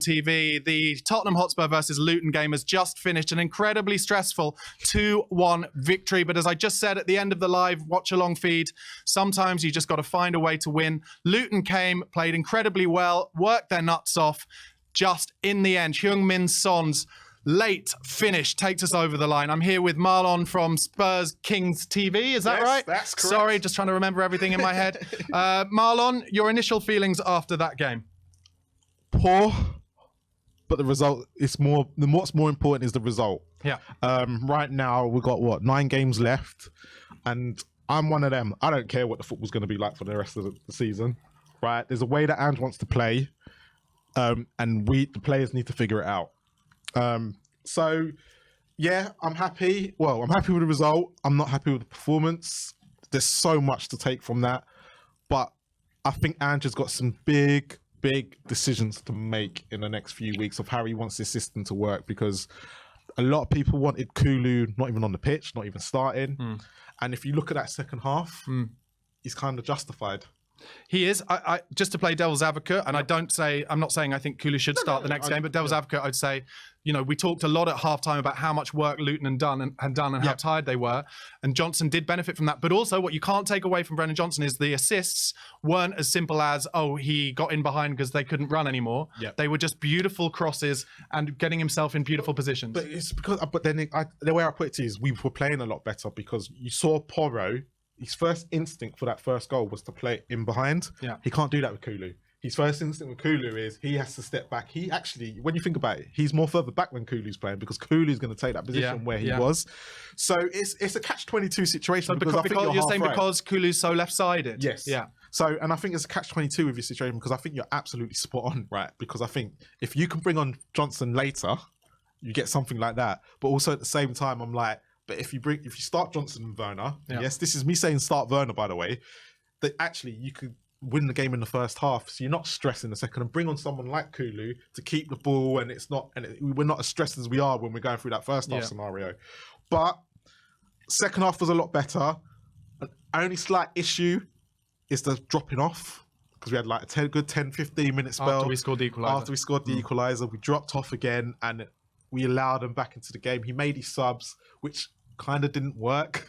TV. The Tottenham Hotspur versus Luton game has just finished, an incredibly stressful 2-1 victory. But as I just said at the end of the live watch-along feed, sometimes you just got to find a way to win. Luton came, played incredibly well, worked their nuts off. Just in the end, Heung-min Son's late finish takes us over the line. I'm here with Marlon from Spurs Kings TV. Is that right? That's correct. Sorry, just trying to remember everything in my head. Marlon, your initial feelings after that game? Poor, but the result is more. What's more important is the result. Yeah. Right now we've got 9 games left, and I'm one of them. I don't care what the football's going to be like for the rest of the season. Right? There's a way that Ange wants to play, and the players need to figure it out. So yeah, I'm happy. Well, I'm happy with the result. I'm not happy with the performance. There's so much to take from that, but I think Ange has got some big decisions to make in the next few weeks of how he wants this system to work, because a lot of people wanted Kulu not even on the pitch, not even starting. And if you look at that second half, he's kind of justified. He is. I just to play devil's advocate, and I'm not saying I think Kulu should start the next game, but devil's advocate, I'd say, we talked a lot at halftime about how much work Luton had done and how tired they were, and Johnson did benefit from that. But also, what you can't take away from Brennan Johnson is the assists weren't as simple as, he got in behind because they couldn't run anymore. They were just beautiful crosses and getting himself in beautiful positions. But it's because, the way I put it is, we were playing a lot better because you saw Porro. His first instinct for that first goal was to play in behind. He can't do that with Kulu. His first instinct with Kulu is he has to step back. He actually, when you think about it, he's more further back when Kulu's playing, because Kulu's going to take that position where he was. So it's a catch-22 situation. So because you're saying because Kulu's so left-sided? Yes. Yeah. So, and I think it's a catch-22 with your situation, because I think you're absolutely spot on, right? Because I think if you can bring on Johnson later, you get something like that. But also at the same time, I'm like, but if you start Johnson and Werner, yes, this is me saying start Werner, by the way, that actually you could win the game in the first half, so you're not stressing the second, and bring on someone like Kulu to keep the ball, and we're not as stressed as we are when we're going through that first half scenario. But second half was a lot better. An only slight issue is the dropping off, because we had like a good 10-15 minute spell after we scored the equaliser. We dropped off again, and we allowed him back into the game. He made his subs, which kind of didn't work,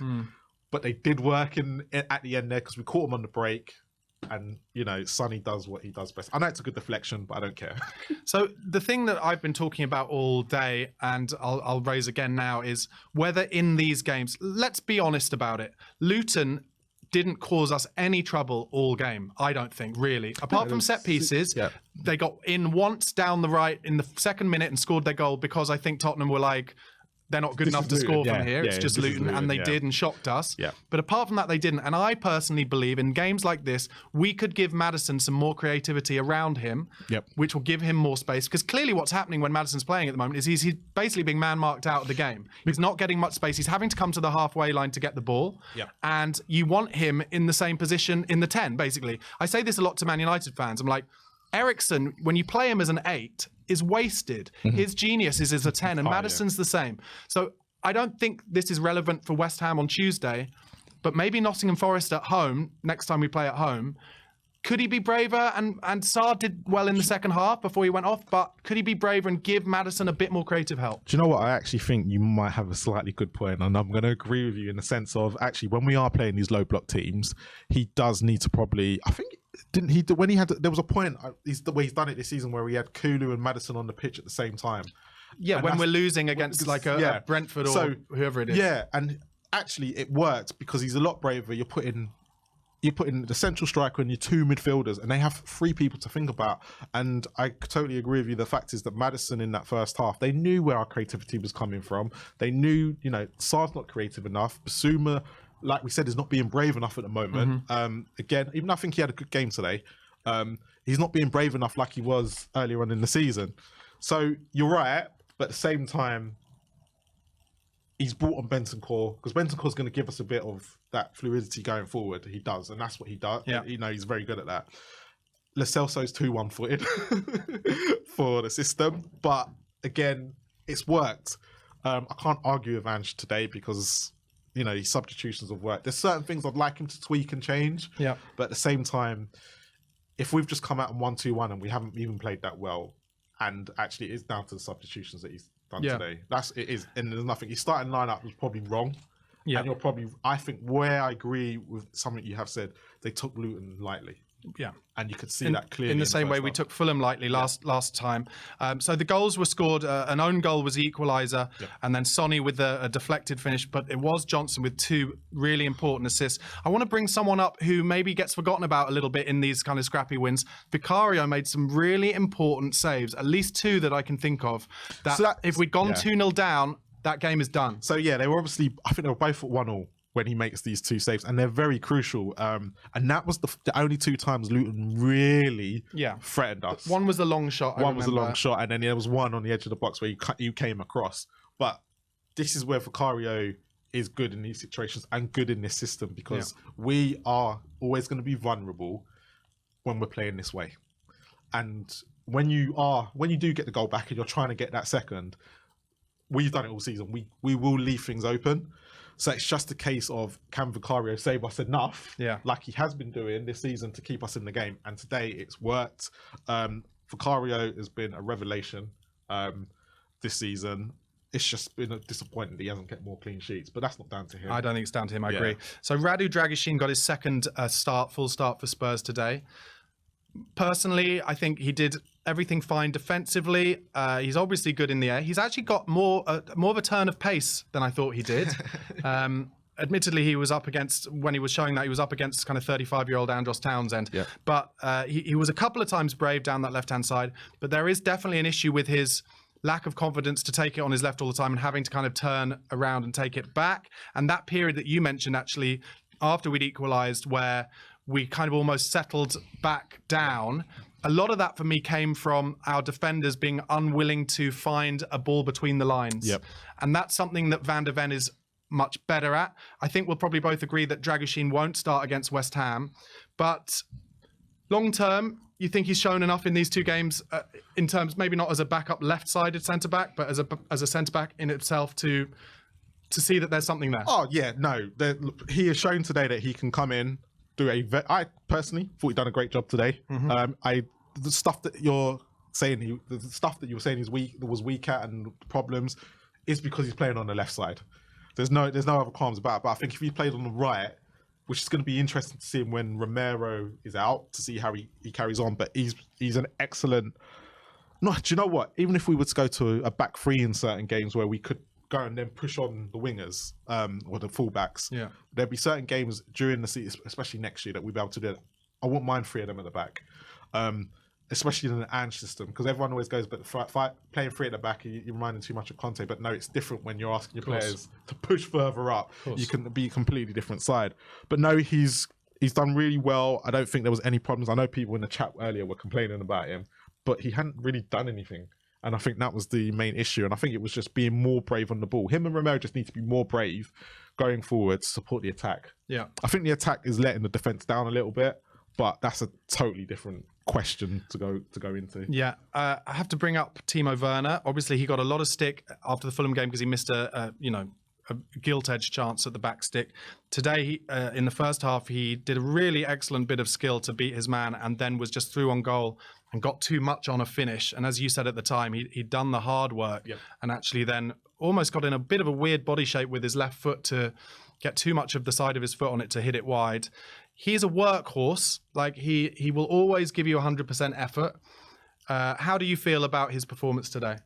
but they did work at the end there, because we caught him on the break, and Sonny does what he does best. I know it's a good deflection, but I don't care. So the thing that I've been talking about all day, and I'll raise again now, is whether in these games, let's be honest about it, Luton didn't cause us any trouble all game, I don't think, really. Apart from set pieces, they got in once down the right in the second minute and scored their goal, because I think Tottenham were like, they're not good enough to score from here. It's just Luton, and they did and shocked us. But apart from that, they didn't. And I personally believe in games like this, we could give Maddison some more creativity around him, which will give him more space. Because clearly what's happening when Maddison's playing at the moment is he's basically being man-marked out of the game. He's not getting much space. He's having to come to the halfway line to get the ball. And you want him in the same position in the 10, basically. I say this a lot to Man United fans. I'm like, Eriksen, when you play him as an 8, is wasted. His genius is as a 10, and Maddison's the same. So I don't think this is relevant for West Ham on Tuesday, but maybe Nottingham Forest at home, next time we play at home, could he be braver? And Sarr did well in the second half before he went off, but could he be braver and give Maddison a bit more creative help? Do you know what? I actually think you might have a slightly good point, and I'm going to agree with you in the sense of, actually, when we are playing these low block teams, he does need to probably, I think, didn't he? When he had, there was a point, the way he's done it this season, where he had Kulu and Maddison on the pitch at the same time. Yeah, and when we're losing against like a Brentford or whoever it is. Yeah, and actually it worked, because he's a lot braver. You're putting the central striker and your 2 midfielders, and they have 3 people to think about. And I totally agree with you. The fact is that Maddison in that first half, they knew where our creativity was coming from. They knew, Sarr's not creative enough. Basuma, like we said, is not being brave enough at the moment. Again, even I think he had a good game today. He's not being brave enough like he was earlier on in the season. So you're right, but at the same time, he's brought on Bentancur, because Bentancur's going to give us a bit of that fluidity going forward. He does, and that's what he does. He's very good at that. Lo Celso's too one-footed for the system, but again, it's worked. I can't argue with Ange today, because these substitutions have worked. There's certain things I'd like him to tweak and change, but at the same time, if we've just come out and 1-2-1 and we haven't even played that well, and actually it is down to the substitutions that he's done today. It is, and there's nothing. His starting lineup was probably wrong. Yeah, and you're probably. I think where I agree with something you have said, they took Luton lightly. Yeah, and you could see that clearly in the same way we took Fulham lightly last time. So the goals were scored. An own goal was the equaliser, and then Sonny with a deflected finish. But it was Johnson with 2 really important assists. I want to bring someone up who maybe gets forgotten about a little bit in these kind of scrappy wins. Vicario made some really important saves, at least 2 that I can think of. That if we'd gone 2-0 down, that game is done. So yeah, they were obviously. I think they were both at 1-1. When he makes these 2 saves, and they're very crucial. And that was the only 2 times Luton really threatened us. One was the long shot. One was a long shot, and then there was one on the edge of the box where you came across. But this is where Vicario is good in these situations and good in this system, because we are always going to be vulnerable when we're playing this way. And when you do get the goal back and you're trying to get that second, we've done it all season. We will leave things open. So it's just a case of, can Vicario save us enough, like he has been doing this season, to keep us in the game? And today it's worked. Vicario has been a revelation this season. It's just been a disappointment that he hasn't kept more clean sheets, but that's not down to him. I don't think it's down to him, I agree. So Radu Dragusin got his second full start for Spurs today. Personally, I think he did everything fine defensively. He's obviously good in the air. He's actually got more of a turn of pace than I thought he did. Admittedly, he was up against, when he was showing that, he was up against kind of 35-year-old Andros Townsend. Yeah. But he was a couple of times brave down that left-hand side. But there is definitely an issue with his lack of confidence to take it on his left all the time and having to kind of turn around and take it back. And that period that you mentioned, actually, after we'd equalised, where we kind of almost settled back down. A lot of that for me came from our defenders being unwilling to find a ball between the lines. Yep. And that's something that Van der Ven is much better at. I think we'll probably both agree that Dragusin won't start against West Ham. But long term, you think he's shown enough in these 2 games in terms, maybe not as a backup left-sided centre-back, but as a centre-back in itself to see that there's something there? Oh, yeah, no. He has shown today that he can come in, I personally thought he'd done a great job today. The stuff that you're saying, the stuff that you were saying was weak at and problems, is because he's playing on the left side. There's no other qualms about it. But I think if he played on the right, which is going to be interesting to see him when Romero is out, to see how he carries on. But he's an excellent. No, do you know what? Even if we were to go to a back 3 in certain games where we could go and then push on the wingers or the fullbacks. There'd be certain games during the season, especially next year, that we'd be able to do it. I wouldn't mind 3 of them at the back, especially in the Ange system, because everyone always goes, but playing 3 at the back, you're reminding too much of Conte. But no, it's different when you're asking your players to push further up. You can be a completely different side. But no, he's done really well. I don't think there was any problems. I know people in the chat earlier were complaining about him, but he hadn't really done anything. And I think that was the main issue. And I think it was just being more brave on the ball. Him and Romero just need to be more brave going forward to support the attack. Yeah. I think the attack is letting the defence down a little bit, but that's a totally different question to go into. Yeah. I have to bring up Timo Werner. Obviously, he got a lot of stick after the Fulham game because he missed a gilt-edged chance at the back stick. Today, in the first half, he did a really excellent bit of skill to beat his man and then was just through on goal and got too much on a finish. And as you said at the time, he'd done the hard work and actually then almost got in a bit of a weird body shape with his left foot to get too much of the side of his foot on it to hit it wide. He's a workhorse. Like he will always give you 100% effort. How do you feel about his performance today?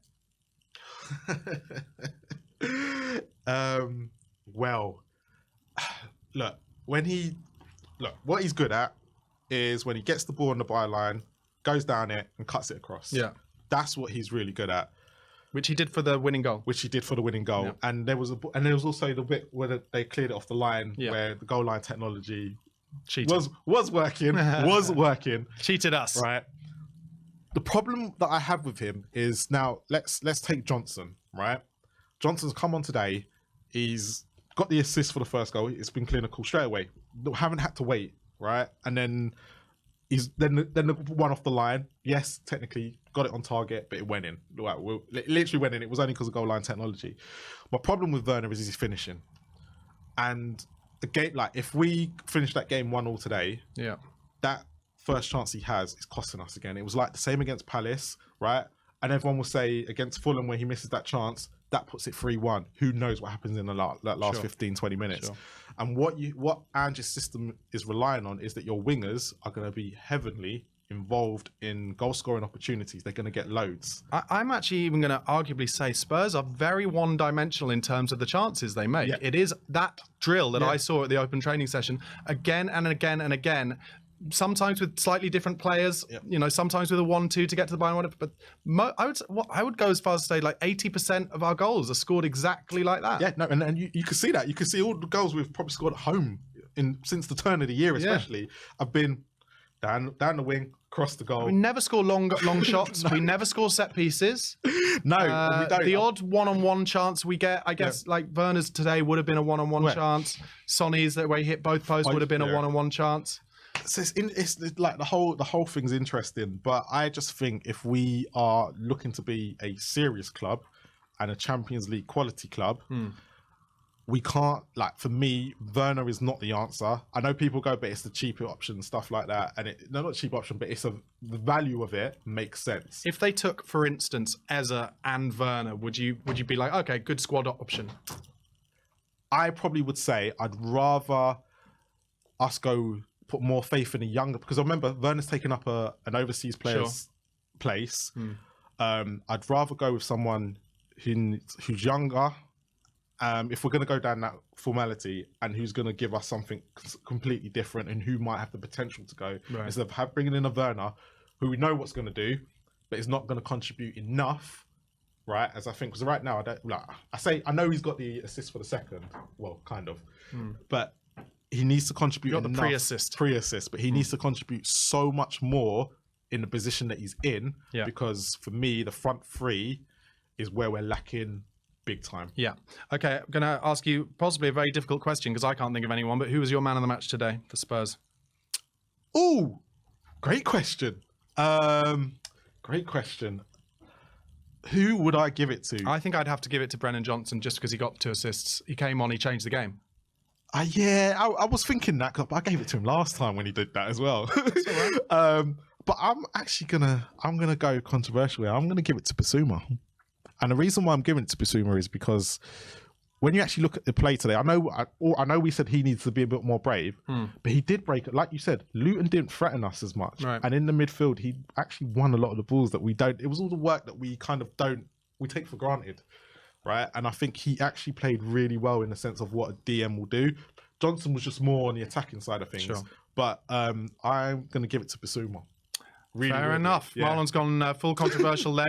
Well, look, what he's good at is when he gets the ball on the byline, goes down it and cuts it across. Yeah. That's what he's really good at. Which he did for the winning goal. Yeah. And there was also the bit where they cleared it off the line where the goal line technology was working. Cheated us. Right. The problem that I have with him is, now let's take Johnson, right? Johnson's come on today. He's got the assist for the first goal. It's been clinical straight away. Haven't had to wait, right? And then he's then the one off the line. Yes, technically got it on target, but it went in. It literally went in. It was only because of goal line technology. My problem with Werner is he's finishing. And the game, like if we finish that game 1-1 today, that first chance he has is costing us again. It was like the same against Palace, right? And everyone will say against Fulham where he misses that chance, that puts it 3-1. Who knows what happens in the that last 15, 20 minutes. Sure. And what Ange's system is relying on is that your wingers are going to be heavily involved in goal scoring opportunities. They're going to get loads. I'm actually even going to arguably say Spurs are very one-dimensional in terms of the chances they make. It is that drill that I saw at the open training session again and again and again. Sometimes with slightly different players, you know, sometimes with a 1-2 to get to the Bayern, but I would go as far as to say like 80% of our goals are scored exactly like that. Yeah, no, and you can see that. You can see all the goals we've probably scored at home since the turn of the year, especially, have been down the wing, across the goal. We never score long shots. We never score set pieces. No, we don't. The odd one-on-one chance we get, I guess, like Werner's today would have been a one-on-one chance. Sonny's that way he hit both posts would have been a one-on-one chance. So it's like the whole thing's interesting, but I just think if we are looking to be a serious club and a Champions League quality club, we can't, like, for me, Werner is not the answer. I know people go, but it's the cheaper option, stuff like that, and not cheap option, but the value of it makes sense. If they took, for instance, Eze and Werner, would you be like, okay, good squad option? I probably would say I'd rather us go put more faith in a younger, because I remember Werner's taken up an overseas player's place. I'd rather go with someone who's younger, if we're going to go down that formality, and who's going to give us something completely different and who might have the potential to go, instead of bringing in a Werner who we know what's going to do, but is not going to contribute enough, right? As I think, because right now, I know he's got the assist for the second, well, kind of, but he needs to contribute enough. Pre-assist, but he needs to contribute so much more in the position that he's in, because for me, the front three is where we're lacking big time. Yeah. Okay, I'm going to ask you possibly a very difficult question because I can't think of anyone, but who was your man of the match today for Spurs? Ooh, great question. Great question. Who would I give it to? I think I'd have to give it to Brennan Johnson just because he got 2 assists. He came on, he changed the game. I was thinking that, but I gave it to him last time when he did that as well. But I'm actually gonna go controversially. I'm gonna give it to Bissouma. And the reason why I'm giving it to Bissouma is because when you actually look at the play today, I know we said he needs to be a bit more brave, but he did break it. Like you said, Luton didn't threaten us as much. Right. And in the midfield, he actually won a lot of the balls that we don't. It was all the work that we kind of we take for granted, right? And I think he actually played really well in the sense of what a DM will do. Johnson was just more on the attacking side of things. Sure. But I'm going to give it to Bissouma. Fair enough. Yeah. Marlon's gone full controversial leg.